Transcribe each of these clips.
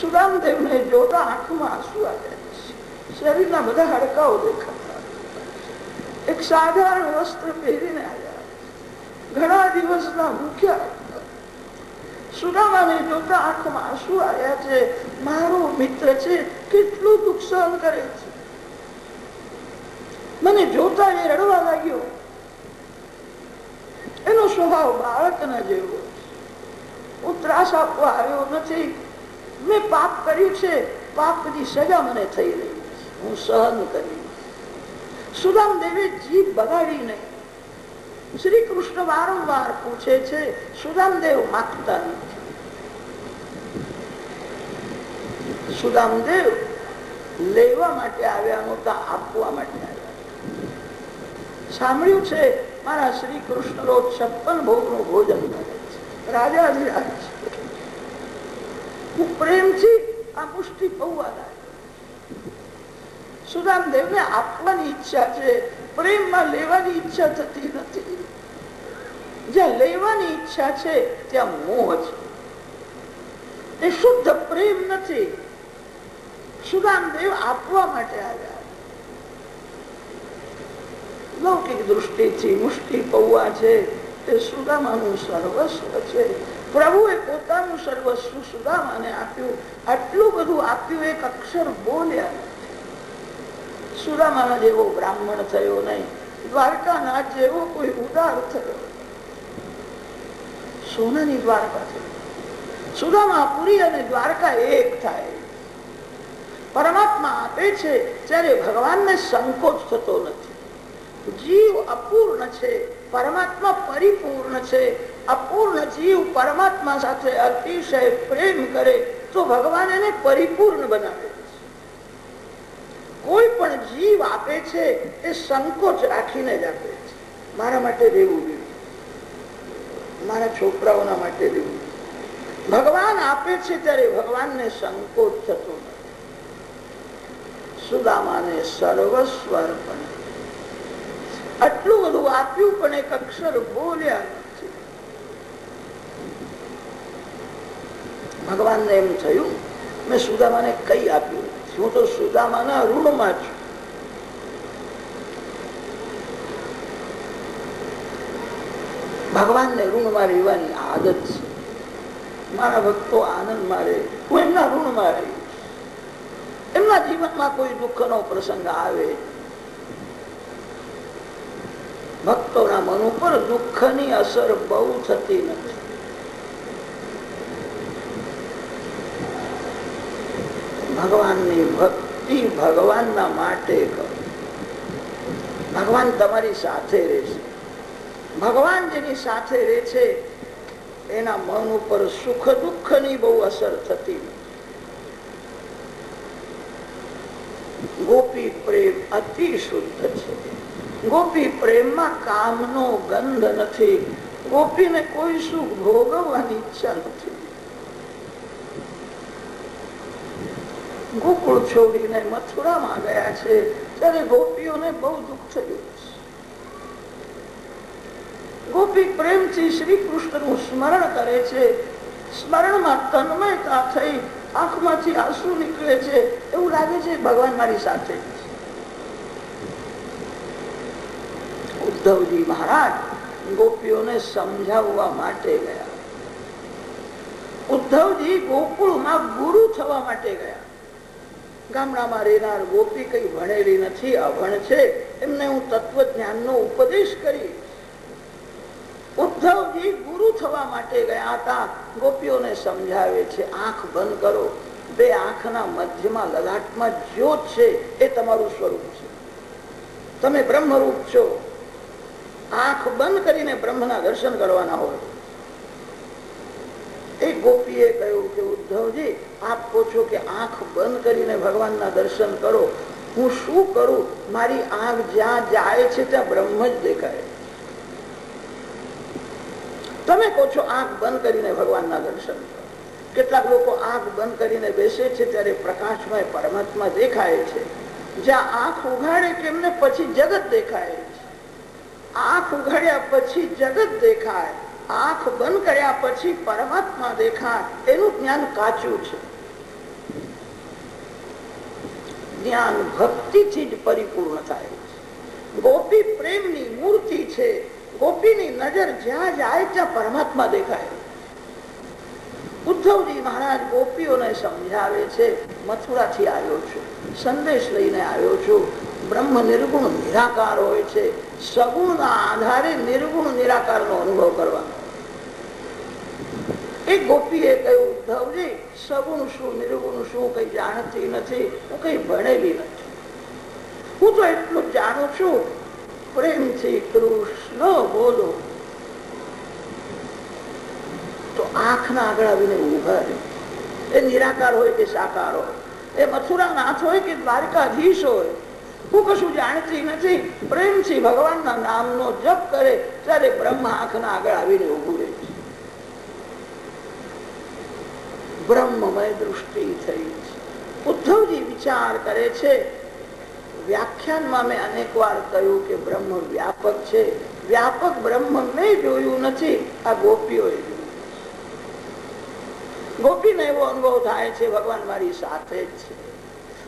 સુદામદેવ ને જોતા આંખમાં આંસુ આવ્યા. શરીરના બધા હાડકાઓ દેખાતા. એક સાધારણ વસ્ત્ર પહેરીને આવ્યા, ઘણા દિવસના ભૂખ્યા. સુદામાને જોતા આંખમાં આંસુ આવ્યા છે. મારો મિત્ર છે, કેટલું દુઃખ સહન કરે છે. મને જોતા એ રડવા લાગ્યો. એનો સ્વભાવ બાળકના જેવો. હું ત્રાસ આપવા આવ્યો નથી. મેં પાપ કર્યું છે, પાપની સજા મને થઈ રહી છે, હું સહન કરી. સુદામદેવે જીભ બગાડી નહીં. શ્રી કૃષ્ણ વારંવાર પૂછે છે, સુદામદેવ માગતા નથી. સુદામદેવ લેવા માટે આવ્યા નહોતા, આપવા માટે આવ્યા. સાંભળ્યું છે મારા શ્રી કૃષ્ણ રોજ 56 ભોગનું ભોજન કરે છે, રાજાધિરાજ છે. હું પ્રેમથી આ મુષ્ટિ પૌવા લાવ્યો. સુદામદેવને આપવાની ઈચ્છા છે, પ્રેમમાં લેવાની ઈચ્છા થતી નથી. જ્યાં લેવાની ઈચ્છા છે ત્યાં મોહ છે, એ શુદ્ધ પ્રેમ નથી. સુદામદેવ આપવા માટે આવ્યા. લૌકિક દૃષ્ટિથી મુષ્ટિ પૌવા છે એ સુદામાનું સર્વસ્વ છે. પ્રભુએ પોતાનું સર્વસ્વ સુદામાને આપ્યું. આટલું બધું આપ્યું, એક અક્ષર બોલ્યા. સુદામા જેવો બ્રાહ્મણ થયો નહીં, દ્વારકાના જેવો કોઈ ઉદાર થયો. સોનાની દ્વારકા છે. સુદામાપુરી અને દ્વારકા એક થાય. પરમાત્મા આપે છે ત્યારે ભગવાનને સંકોચ થતો નથી. જીવ અપૂર્ણ છે, પરમાત્મા પરિપૂર્ણ છે. અપૂર્ણ જીવ પરમાત્મા સાથે અતિશય પ્રેમ કરે તો ભગવાન એને પરિપૂર્ણ બનાવે છે. કોઈ પણ જીવ આપે છે એ સંકોચ રાખીને જ આપે છે. મારા માટે રહેવું જોઈએ, મારા છોકરાઓના માટે રહેવું. ભગવાન આપે છે ત્યારે ભગવાનને સંકોચ થતો નથી. સુદામાને સર્વસ્વ અર્પણ. આટલું બધું આપ્યું પણ એક અક્ષર બોલ્યા નથી. ભગવાનને એમ થયું મેં સુદામાને કઈ આપ્યું નથી, હું તો સુદામાના ઋણમાં છું. ભગવાનને ઋણમાં રહેવાની આદત છે. મારા ભક્તો આનંદમાં રહે, હું એમના ઋણમાં રહીશ. એમના જીવનમાં કોઈ દુઃખનો પ્રસંગ આવે, ભક્તોના મન ઉપર દુઃખની અસર બહુ થતી નથી. ભગવાનની ભક્તિ ભગવાનના માટે કરો. ભગવાન તમારી સાથે રહેશે. ભગવાન જેની સાથે રહે છે એના મન ઉપર સુખ દુઃખની બહુ અસર થતી નથી. ગોપી પ્રેમ અતિ શુદ્ધ છે. ગોપી પ્રેમમાં કામનો ગંધ નથી. ગોપીને કોઈ સુખ ભોગવવાની ઈચ્છા નથી. ગોકુળ છોડીને મથુરામાં ગયા છે ત્યારે ગોપીઓને બહુ દુઃખ થયું. ગોપી પ્રેમથી શ્રી કૃષ્ણનું સ્મરણ કરે છે. સ્મરણમાં તન્મયતા થઈ આંખમાંથી આંસુ નીકળે છે. એવું લાગે છે ભગવાન મારી સાથે. ઉદ્ધવજી મહારાજ ગોપીઓને સમજાવવા માટે ગયા. ઉદ્ધવજી ગોકુળમાં ગુરુ થવા માટે ગયા. ગામડામાં રહેનાર ગોપી કઈ ભણેલી નથી, અભણ છે, એમને હું તત્વજ્ઞાનનો ઉપદેશ કરી. ઉદ્ધવજી ગુરુ થવા માટે ગયા હતા. ગોપીઓને સમજાવે છે આંખ બંધ કરો. બે આંખના મધ્યમાં લલાટમાં જ્યોત છે, એ તમારું સ્વરૂપ છે. તમે બ્રહ્મરૂપ છો. આંખ બંધ કરીને બ્રહ્મના દર્શન કરવાના હોય. એક ગોપીએ કહ્યું કે ઉદ્ધવજી આપ કહો છો કે આંખ બંધ કરીને ભગવાનના દર્શન કરો, હું શું કરું? મારી આંખ જ્યાં જાય છે ત્યાં બ્રહ્મ જ દેખાય. તમે કહો છો આંખ બંધ કરીને ભગવાનના દર્શન કરો. કેટલાક લોકો આંખ બંધ કરીને બેસે છે ત્યારે પ્રકાશમય પરમાત્મા દેખાય છે. જ્યાં આંખ ઉઘાડે કે એમને પછી જગત દેખાય છે. આંખ ઉઘાડ્યા પછી જગત દેખાય, આંખ બંધ કર્યા પછી પરમાત્મા દેખાય. એનું જ્ઞાન કાચું છે. જ્ઞાન ભક્તિથી જ પરિપૂર્ણ થાય છે. ગોપી પ્રેમની મૂર્તિ છે. ગોપીની નજર જ્યાં જાય ત્યાં પરમાત્મા દેખાય. ઉદ્ધવજી મહારાજ ગોપીઓને સમજાવે છે, મથુરાથી આવ્યો છું, સંદેશ લઈને આવ્યો છું. બ્રહ્મ નિર્ગુણ નિરાકાર હોય છે. સગુણના આધારે નિર્ગુણ નિરાકારનો અનુભવ કરવાનો. એક ગોપીએ કહ્યું, ઉદ્ધવજી સગુણ શું નિર્ગુણ શું કઈ જાણતી નથી, હું કઈ ભણેલી નથી. હું તો એટલું જ જાણું છું, પ્રેમથી કૃષ્ણ બોલો. તો આંખના આગળ આવીને ઉભા રહે. એ નિરાકાર હોય કે સાકાર હોય, એ મથુરા નાથ હોય કે દ્વારકાધીશ હોય, હું કશું જાણતી નથી. પ્રેમથી ભગવાનના નામનો જપ કરે ત્યારે બ્રહ્મ આંખના આગળ આવીને ઉભું રહે છે. બ્રહ્મમય દૃષ્ટિ થઈ છે. ઉદ્ધવજી વિચાર કરે છે, વ્યાખ્યાનમાં મેં અનેક વાર કહ્યું કે બ્રહ્મ વ્યાપક છે. વ્યાપક બ્રહ્મ મેં જોયું નથી, આ ગોપીઓએ જોયું. ગોપીને એવો અનુભવ થાય છે, ભગવાન મારી સાથે જ છે.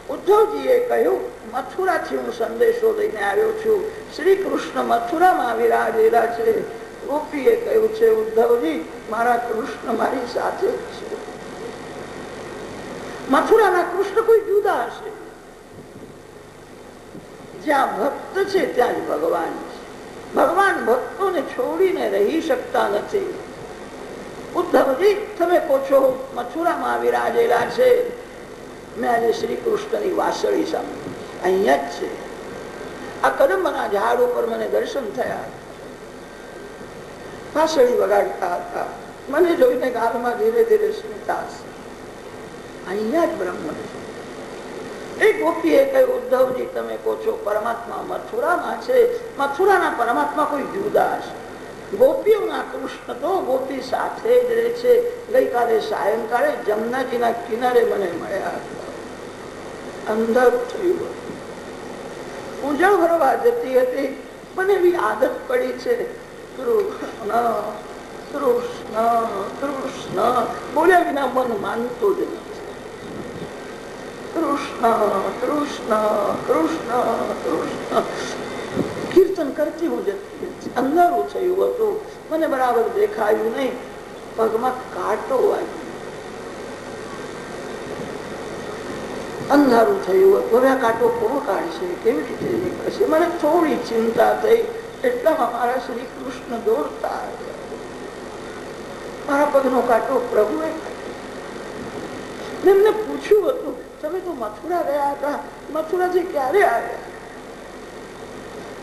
ઉદ્ધવજીએ કહ્યું, મથુરાથી હું સંદેશો લઈને આવ્યો છું. શ્રી કૃષ્ણ મથુરામાં વિરાજેલા છે. ગોપીએ કહ્યું છે, ઉદ્ધવજી મારા કૃષ્ણ મારી સાથે જ છે. મથુરાના કૃષ્ણ કોઈ જુદા હશે? જ્યાં ભક્ત છે ત્યાં જ ભગવાન છે. ભગવાન ભક્તોને છોડીને રહી શકતા નથી. ઉદ્ધવજી તમે કહો છો મથુરામાં વિરાજેલા છે. મેં આજે શ્રી કૃષ્ણની વાસળી સાંભળી, અહીંયા જ છે. આ કદંબના ઝાડ ઉપર મને દર્શન થયા. વાસળી વગાડતા હતા. મને જોઈને ગાલમાં ધીરે ધીરે સ્મિતા. અહીંયા જ બ્રહ્મ છે. એક ગોપીએ કહ્યું, ઉદ્ધવજી તમે કહો છો પરમાત્મા મથુરામાં છે. મથુરાના પરમાત્મા કોઈ જુદા છે. ગોપીઓના કૃષ્ણ તો ગોપી સાથે જ રહે છે. ગઈકાલે સાયંકાળે જમનાજીના કિનારે મને મળ્યા. અંધર થયું. પૂજા ભરવા જતી હતી, મને એવી આદત પડી છે, કૃષ્ણ કૃષ્ણ કૃષ્ણ બોલ્યા વિના મન માનતું જ નથી. કૃષ્ણ કૃષ્ણ કૃષ્ણ કૃષ્ણ કીર્તન કરતી હું જતી. અંધારું થયું હતું, મને બરાબર દેખાયું નહીં. પગમાં કાંટો વાગ્યો. અંધારું થયું હતું. હવે આ કાંટો કોણ કાઢશે, કેવી રીતે નીકળશે? મને થોડી ચિંતા થઈ. એટલામાં મારા શ્રી કૃષ્ણ દોડતા આવ્યા. મારા પગનો કાંટો પ્રભુએ એમને પૂછ્યું હતું, તમે તો મથુરા ગયા હતા, મથુરાથી ક્યારે આવ્યા?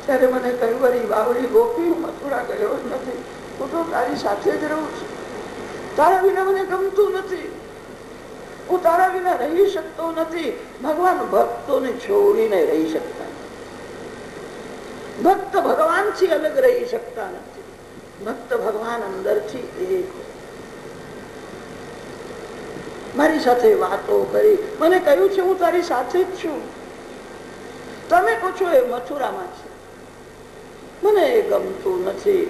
ત્યારે મને કહ્યું, વળી બાવળી ગોપી, હું મથુરા ગયો જ નથી. હું તો તારી સાથે જ રહું છું. તારા વિના મને ગમતું નથી. હું તારા વિના રહી શકતો નથી. ભગવાન ભક્તોને છોડીને રહી શકતા નથી. ભક્ત ભગવાનથી અલગ રહી શકતા નથી. ભક્ત ભગવાન અંદરથી એક. મારી સાથે વાતો કરી, મને કહ્યું છે હું તારી સાથે જ છું. તમે કહો છો એ મથુરામાં છે, મને એ ગમતું નથી.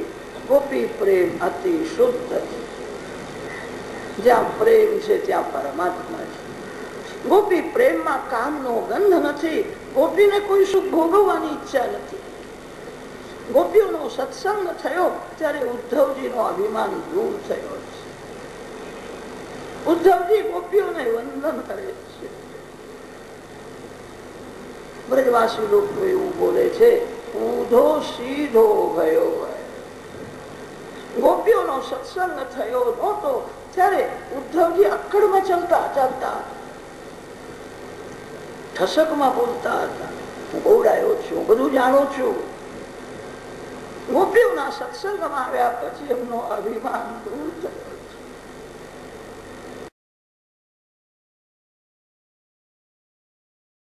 ગોપી પ્રેમ અતિ શુદ્ધ છે. જ્યાં પ્રેમ છે ત્યાં પરમાત્મા છે. ગોપી પ્રેમમાં કામનો ગંધ નથી. ગોપીને કોઈ સુખ ભોગવવાની ઈચ્છા નથી. ગોપીઓનો સત્સંગ થયો ત્યારે ઉદ્ધવજીનો અભિમાન દૂર થયો છે. ઉદ્ધવજી ગોપીઓને વંદન કરે છે. બ્રજવાસી લોકો એવું બોલે છે, ઊંધો સીધો ગયો. ગોપીઓનો સત્સંગ થયો નહોતો ત્યારે ઉદ્ધવજી અક્કડમાં ચાલતા ઠસકમાં બોલતા હતા, હું ગૌડાયો છું, બધું જાણું છું. ગોપીઓના સત્સંગમાં આવ્યા પછી એમનો અભિમાન દૂર થયો.